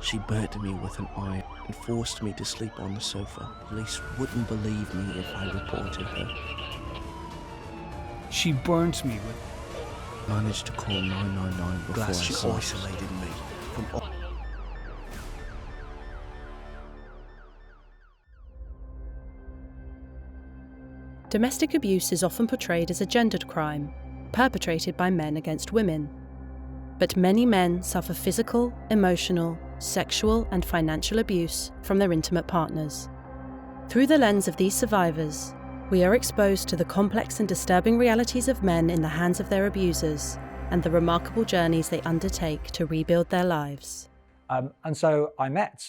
She burnt me with an iron and forced me to sleep on the sofa. Police wouldn't believe me if I reported her. She burnt me with... Managed to call 999 before I She saw isolated me from all. Domestic abuse is often portrayed as a gendered crime, perpetrated by men against women. But many men suffer physical, emotional, sexual, and financial abuse from their intimate partners. Through the lens of these survivors, we are exposed to the complex and disturbing realities of men in the hands of their abusers and the remarkable journeys they undertake to rebuild their lives. And so I met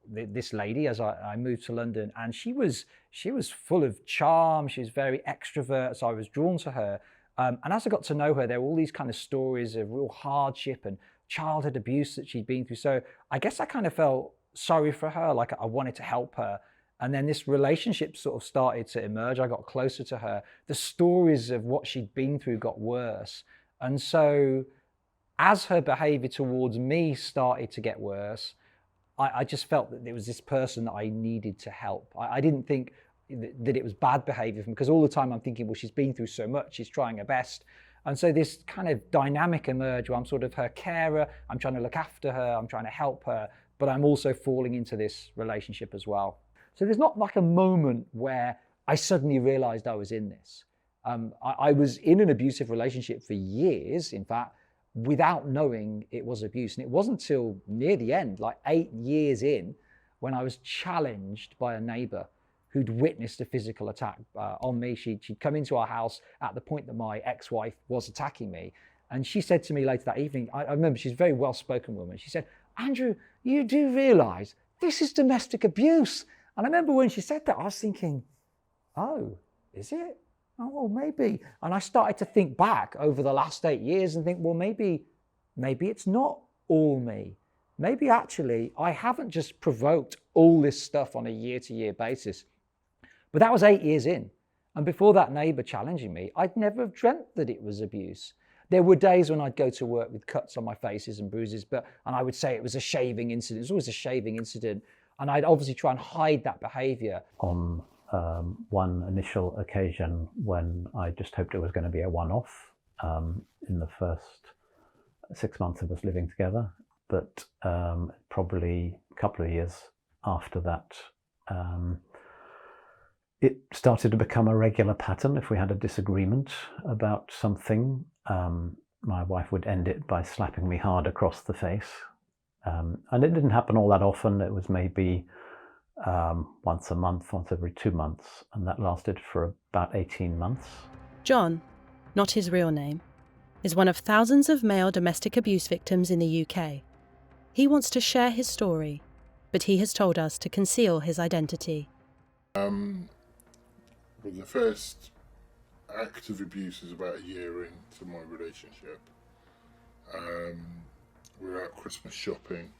this lady as I moved to London, and she was full of charm. She was very extrovert, so I was drawn to her. And as I got to know her, there were all these kind of stories of real hardship and childhood abuse that she'd been through. So I guess I kind of felt sorry for her, like I wanted to help her. And then this relationship sort of started to emerge. I got closer to her. The stories of what she'd been through got worse. And so as her behavior towards me started to get worse, I just felt that there was this person that I needed to help. I didn't think that it was bad behavior from, because all the time I'm thinking, well, she's been through so much, she's trying her best. And so this kind of dynamic emerged where I'm sort of her carer, I'm trying to look after her, I'm trying to help her, but I'm also falling into this relationship as well. So there's not like a moment where I suddenly realized I was in this. I was in an abusive relationship for years, in fact, without knowing it was abuse. And it wasn't until near the end, like 8 years in, when I was challenged by a neighbor who'd witnessed a physical attack on me. She'd come into our house at the point that my ex-wife was attacking me. And she said to me later that evening, I remember, she's a very well-spoken woman. She said, "Andrew, you do realize this is domestic abuse." And I remember when she said that, I was thinking, oh, is it? Oh, well, maybe. And I started to think back over the last 8 years and think, well, maybe it's not all me. Maybe actually I haven't just provoked all this stuff on a year-to-year basis. But that was 8 years in. And before that neighbor challenging me, I'd never have dreamt that it was abuse. There were days when I'd go to work with cuts on my faces and bruises, and I would say it was a shaving incident. It was always a shaving incident. And I'd obviously try and hide that behavior. On one initial occasion when I just hoped it was going to be a one-off in the first 6 months of us living together. But probably a couple of years after that, it started to become a regular pattern. If we had a disagreement about something, my wife would end it by slapping me hard across the face. And it didn't happen all that often. It was maybe once a month, once every 2 months, and that lasted for about 18 months. John, not his real name, is one of thousands of male domestic abuse victims in the UK. He wants to share his story, but he has told us to conceal his identity. Well, the first act of abuse was about a year into my relationship. We were out Christmas shopping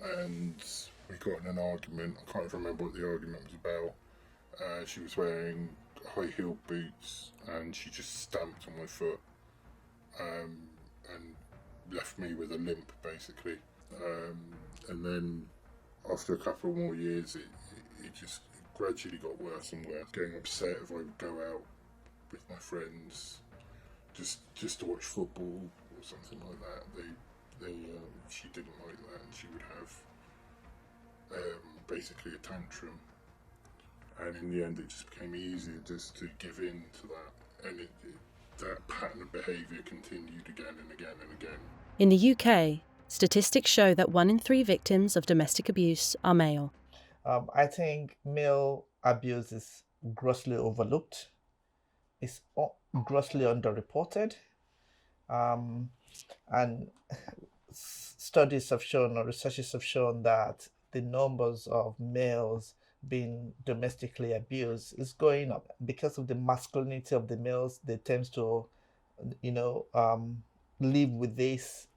and we got in an argument. I can't even remember what the argument was about. She was wearing high-heeled boots and she just stamped on my foot and left me with a limp, basically. And then after a couple more years, it just gradually got worse and worse. Getting upset if I would go out with my friends just to watch football or something like that. She didn't like that, and she would have basically a tantrum. And in the end, it just became easier just to give in to that, and that pattern of behaviour continued again and again and again. In the UK, statistics show that 1 in 3 victims of domestic abuse are male. I think male abuse is grossly overlooked. It's grossly underreported. And studies have shown, or researchers have shown, that the numbers of males being domestically abused is going up because of the masculinity of the males. They tend to, live with this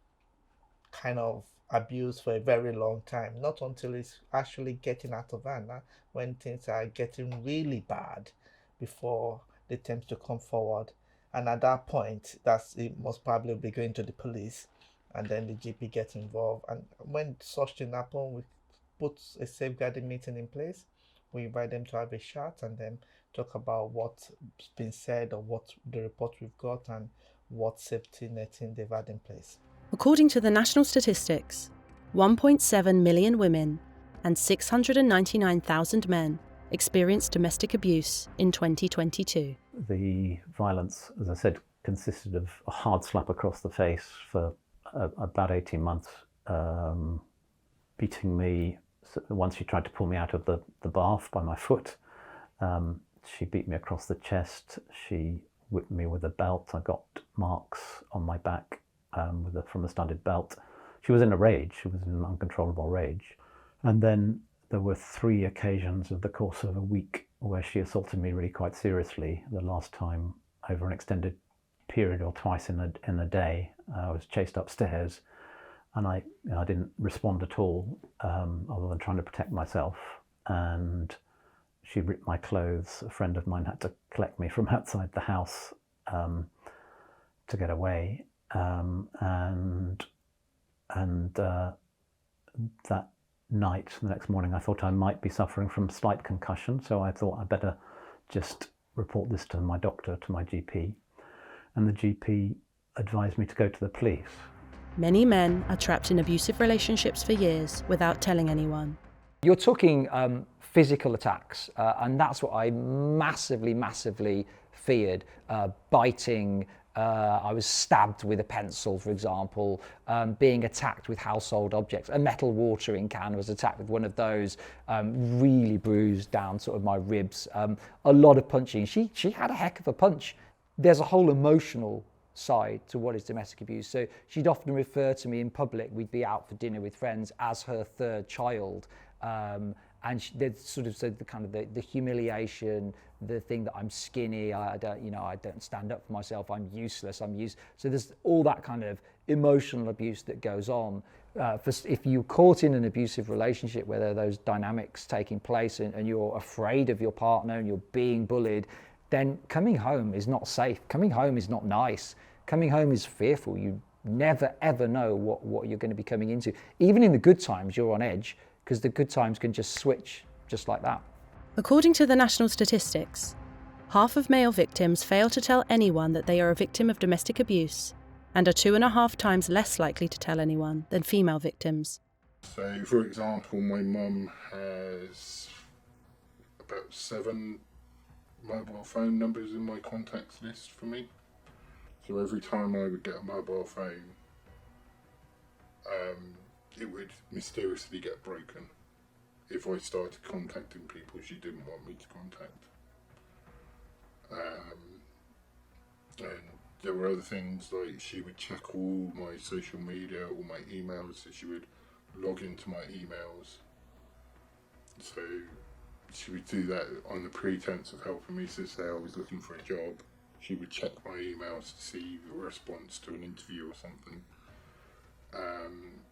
kind of abuse for a very long time, not until it's actually getting out of hand, when things are getting really bad, before they tend to come forward. And at that point, it most probably be going to the police. and then the GP gets involved. And when such thing happen, we put a safeguarding meeting in place. We invite them to have a chat and then talk about what's been said or what the report we've got and what safety netting they've had in place. According to the national statistics, 1.7 million women and 699,000 men experienced domestic abuse in 2022. The violence, as I said, consisted of a hard slap across the face for about 18 months, beating me. Once she tried to pull me out of the bath by my foot. She beat me across the chest. She whipped me with a belt. I got marks on my back from a studded belt. She was in a rage. She was in an uncontrollable rage. And then there were 3 occasions of the course of a week where she assaulted me really quite seriously. The last time over an extended period, or twice in a day. I was chased upstairs. And I didn't respond at all, other than trying to protect myself. And she ripped my clothes. A friend of mine had to collect me from outside the house to get away. And that night, the next morning, I thought I might be suffering from slight concussion. So I thought I'd better just report this to my doctor, to my GP. And the GP advised me to go to the police. Many men are trapped in abusive relationships for years without telling anyone. You're talking physical attacks, and that's what I massively feared. Biting, I was stabbed with a pencil, for example, being attacked with household objects. A metal watering can was attacked with one of those, really bruised down sort of my ribs. A lot of punching. She had a heck of a punch. There's a whole emotional side to what is domestic abuse. So she'd often refer to me in public. We'd be out for dinner with friends as her third child, and they'd sort of said the humiliation, the thing that I'm skinny, I don't stand up for myself, I'm useless, so there's all that kind of emotional abuse that goes on. If you're caught in an abusive relationship where there are those dynamics taking place and you're afraid of your partner and you're being bullied, then coming home is not safe. Coming home is not nice. Coming home is fearful. You never, ever know what you're going to be coming into. Even in the good times, you're on edge, because the good times can just switch just like that. According to the national statistics, half of male victims fail to tell anyone that they are a victim of domestic abuse and are 2.5 times less likely to tell anyone than female victims. So, for example, my mum has about 7 mobile phone numbers in my contacts list for me. So every time I would get a mobile phone, it would mysteriously get broken if I started contacting people she didn't want me to contact. And there were other things, like she would check all my social media, all my emails, so she would log into my emails. So she would do that on the pretense of helping me. So say I was looking for a job, she would check my emails to see the response to an interview or something.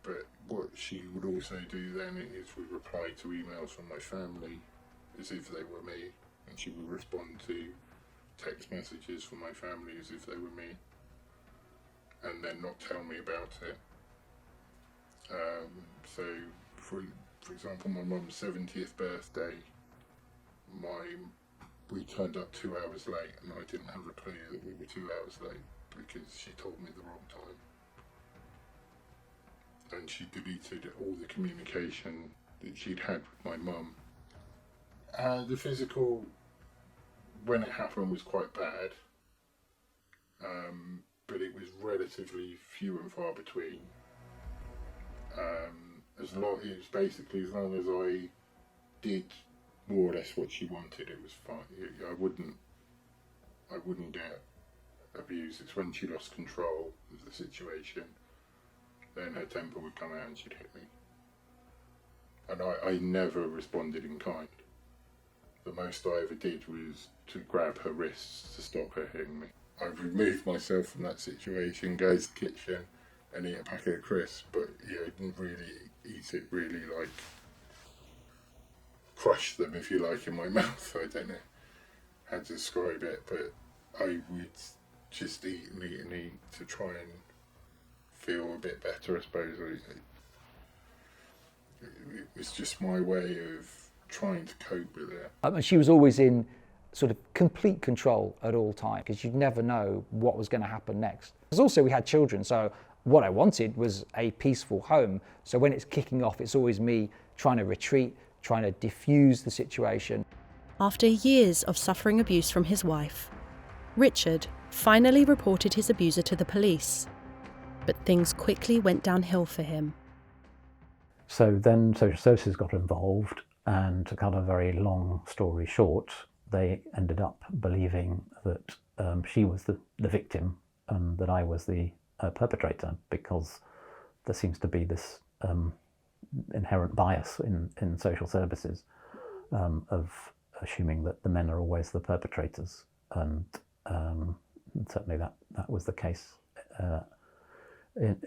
But what she would also do then is would reply to emails from my family as if they were me, and she would respond to text messages from my family as if they were me, and then not tell me about it. So for example, my mum's 70th birthday, we turned up 2 hours late, and I didn't have a clue that we were 2 hours late because she told me the wrong time. And she deleted all the communication that she'd had with my mum. The physical, when it happened, was quite bad, but it was relatively few and far between. As long as I did more or less what she wanted, it was fine. I wouldn't get abused. It's when she lost control of the situation, then her temper would come out and she'd hit me. And I never responded in kind. The most I ever did was to grab her wrists to stop her hitting me. I removed myself from that situation, go to the kitchen and eat a packet of crisps, but I didn't really eat it, really crush them, if you like, in my mouth. I don't know how to describe it, but I would just eat and eat and eat to try and feel a bit better, I suppose. It was just my way of trying to cope with it. And she was always in sort of complete control at all times, because you'd never know what was going to happen next. Because also we had children, so what I wanted was a peaceful home. So when it's kicking off, it's always me trying to retreat, trying to diffuse the situation. After years of suffering abuse from his wife, Richard finally reported his abuser to the police. But things quickly went downhill for him. So then social services got involved, and to cut a very long story short, they ended up believing that she was the victim and that I was the perpetrator, because there seems to be this inherent bias in social services of assuming that the men are always the perpetrators, and certainly that was the case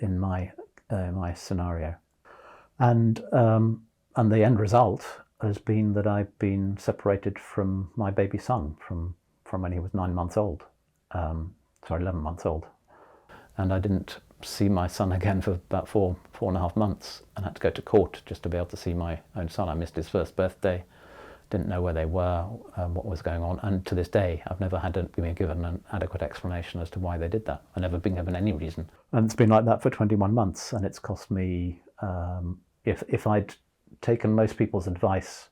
in my scenario. And the end result has been that I've been separated from my baby son from when he was 9 months old, 11 months old. And I didn't see my son again for about 4.5 months, and had to go to court just to be able to see my own son. I missed his first birthday, didn't know where they were, what was going on, and to this day I've never been given an adequate explanation as to why they did that. I've never been given any reason. And it's been like that for 21 months, and it's cost me, if I'd taken most people's advice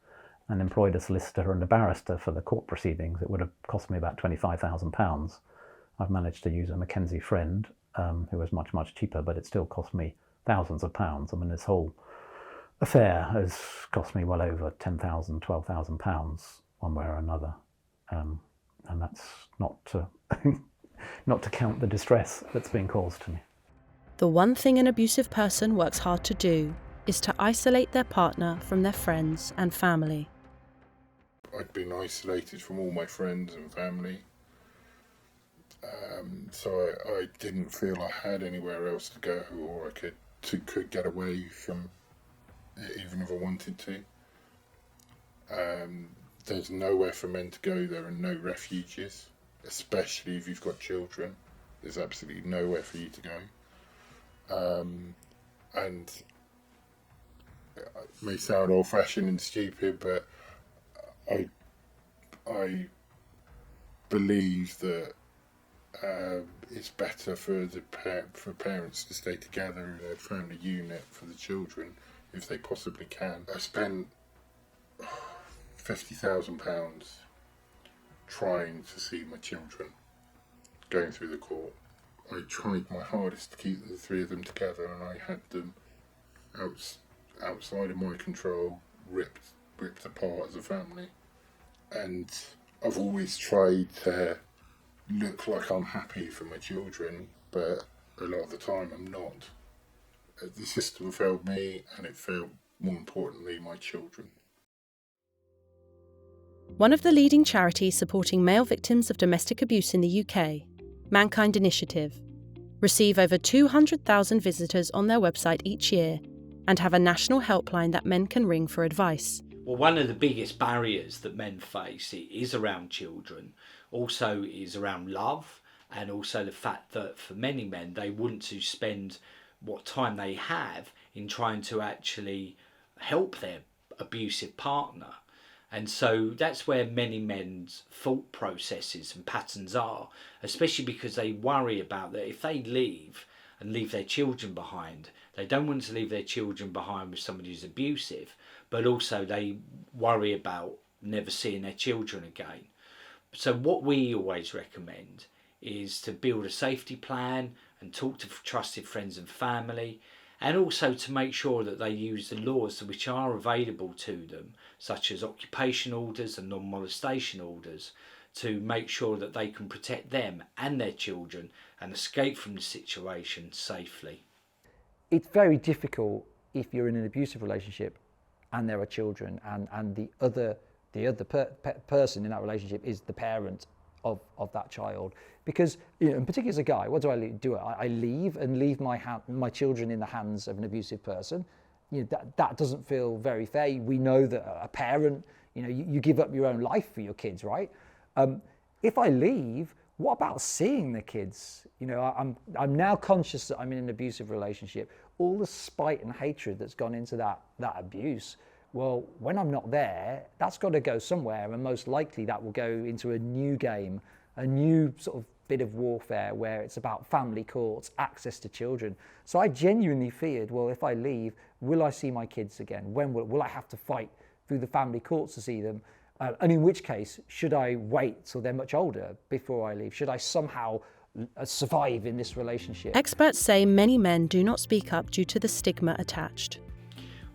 and employed a solicitor and a barrister for the court proceedings, it would have cost me about £25,000. I've managed to use a Mackenzie friend who was much, much cheaper, but it still cost me thousands of pounds. I mean, this whole affair has cost me well over £10,000, £12,000 one way or another. And that's not to, not to count the distress that's being caused to me. The one thing an abusive person works hard to do is to isolate their partner from their friends and family. I'd been isolated from all my friends and family. So I didn't feel I had anywhere else to go, or I could get away from it even if I wanted to. There's nowhere for men to go. There are no refuges, especially if you've got children. There's absolutely nowhere for you to go. And it may sound old-fashioned and stupid, but I believe that it's better for parents to stay together in a family unit for the children if they possibly can. I spent £50,000 trying to see my children going through the court. I tried my hardest to keep the three of them together, and I had them outside of my control, ripped apart as a family. And I've always tried to look like I'm happy for my children, but a lot of the time I'm not. The system failed me, and it failed, more importantly, my children. One of the leading charities supporting male victims of domestic abuse in the UK, Mankind Initiative, receive over 200,000 visitors on their website each year and have a national helpline that men can ring for advice. Well, one of the biggest barriers that men face is around children, also is around love, and also the fact that for many men they want to spend what time they have in trying to actually help their abusive partner. And so that's where many men's thought processes and patterns are, especially because they worry about that if they leave and leave their children behind, they don't want to leave their children behind with somebody who's abusive, but also they worry about never seeing their children again. So what we always recommend is to build a safety plan and talk to trusted friends and family, and also to make sure that they use the laws which are available to them, such as occupation orders and non-molestation orders, to make sure that they can protect them and their children and escape from the situation safely. It's very difficult if you're in an abusive relationship and there are children, and the other person in that relationship is the parent of that child. Because, in particular as a guy, what do? I leave and leave my children in the hands of an abusive person. That doesn't feel very fair. We know that a parent, you give up your own life for your kids, right? If I leave, what about seeing the kids? You know, I'm now conscious that I'm in an abusive relationship. All the spite and hatred that's gone into that abuse. Well, when I'm not there, that's got to go somewhere, and most likely that will go into a new game, a new sort of bit of warfare where it's about family courts, access to children. So I genuinely feared, well, if I leave, will I see my kids again? When will I have to fight through the family courts to see them? And in which case, should I wait till they're much older before I leave? Should I somehow survive in this relationship? Experts say many men do not speak up due to the stigma attached.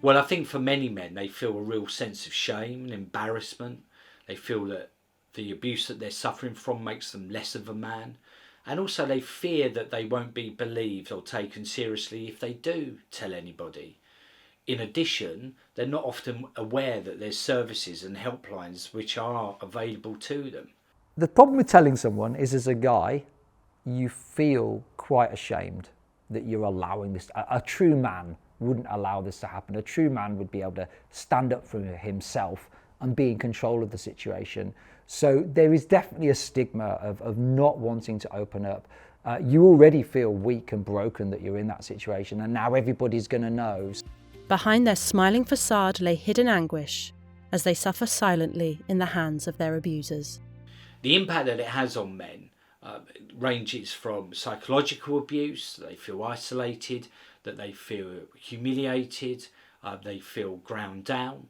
Well, I think for many men, they feel a real sense of shame and embarrassment. They feel that the abuse that they're suffering from makes them less of a man. And also they fear that they won't be believed or taken seriously if they do tell anybody. In addition, they're not often aware that there's services and helplines which are available to them. The problem with telling someone is, as a guy, you feel quite ashamed that you're allowing this. A true man wouldn't allow this to happen. A true man would be able to stand up for himself and be in control of the situation. So there is definitely a stigma of not wanting to open up. You already feel weak and broken that you're in that situation, and now everybody's going to know. Behind their smiling facade lay hidden anguish as they suffer silently in the hands of their abusers. The impact that it has on men ranges from psychological abuse, that they feel isolated, that they feel humiliated, they feel ground down.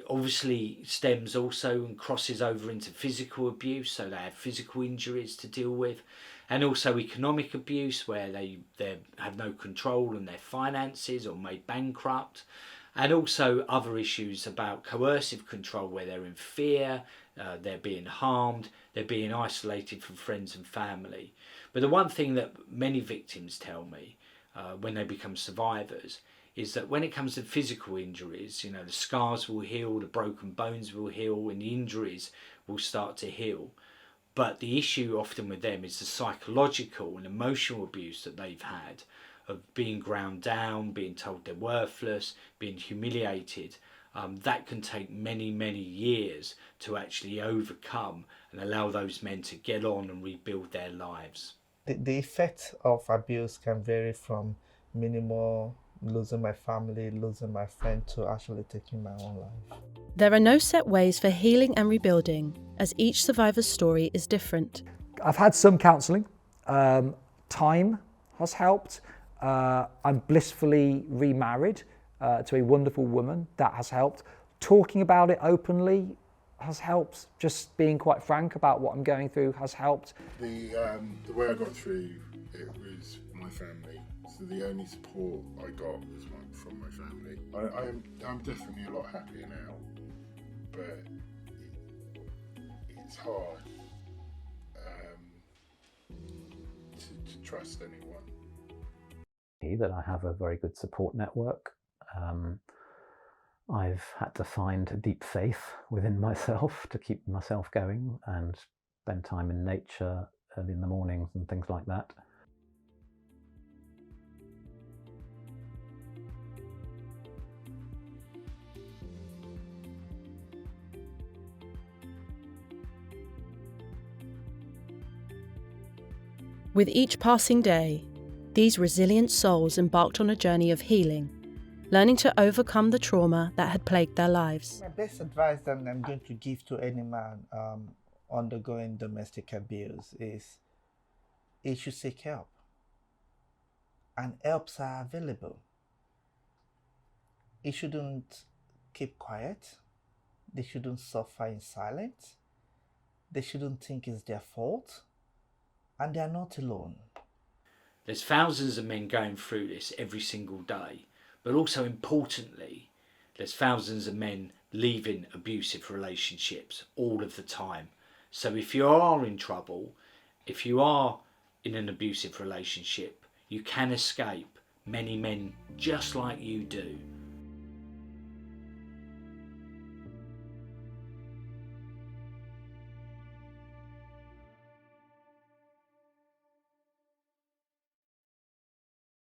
Obviously stems also and crosses over into physical abuse, so they have physical injuries to deal with, and also economic abuse where they have no control on their finances or made bankrupt, and also other issues about coercive control where they're in fear, they're being harmed, they're being isolated from friends and family. But the one thing that many victims tell me when they become survivors is that when it comes to physical injuries, you know, the scars will heal, the broken bones will heal, and the injuries will start to heal. But the issue often with them is the psychological and emotional abuse that they've had of being ground down, being told they're worthless, being humiliated. That can take many, many years to actually overcome and allow those men to get on and rebuild their lives. The effect of abuse can vary from minimal, losing my family, losing my friend, to actually taking my own life. There are no set ways for healing and rebuilding, as each survivor's story is different. I've had some counselling. Time has helped. I'm blissfully remarried to a wonderful woman. That has helped. Talking about it openly has helped. Just being quite frank about what I'm going through has helped. The way I got through it was my family. So the only support I got was from my family. I'm definitely a lot happier now, but it's hard to trust anyone. That I have a very good support network. I've had to find a deep faith within myself to keep myself going and spend time in nature early in the mornings and things like that. With each passing day, these resilient souls embarked on a journey of healing, learning to overcome the trauma that had plagued their lives. My best advice that I'm going to give to any man undergoing domestic abuse is he should seek help. And helps are available. He shouldn't keep quiet. They shouldn't suffer in silence. They shouldn't think it's their fault. And they are not alone. There's thousands of men going through this every single day, but also importantly, there's thousands of men leaving abusive relationships all of the time. So if you are in trouble, if you are in an abusive relationship, you can escape. Many men just like you do.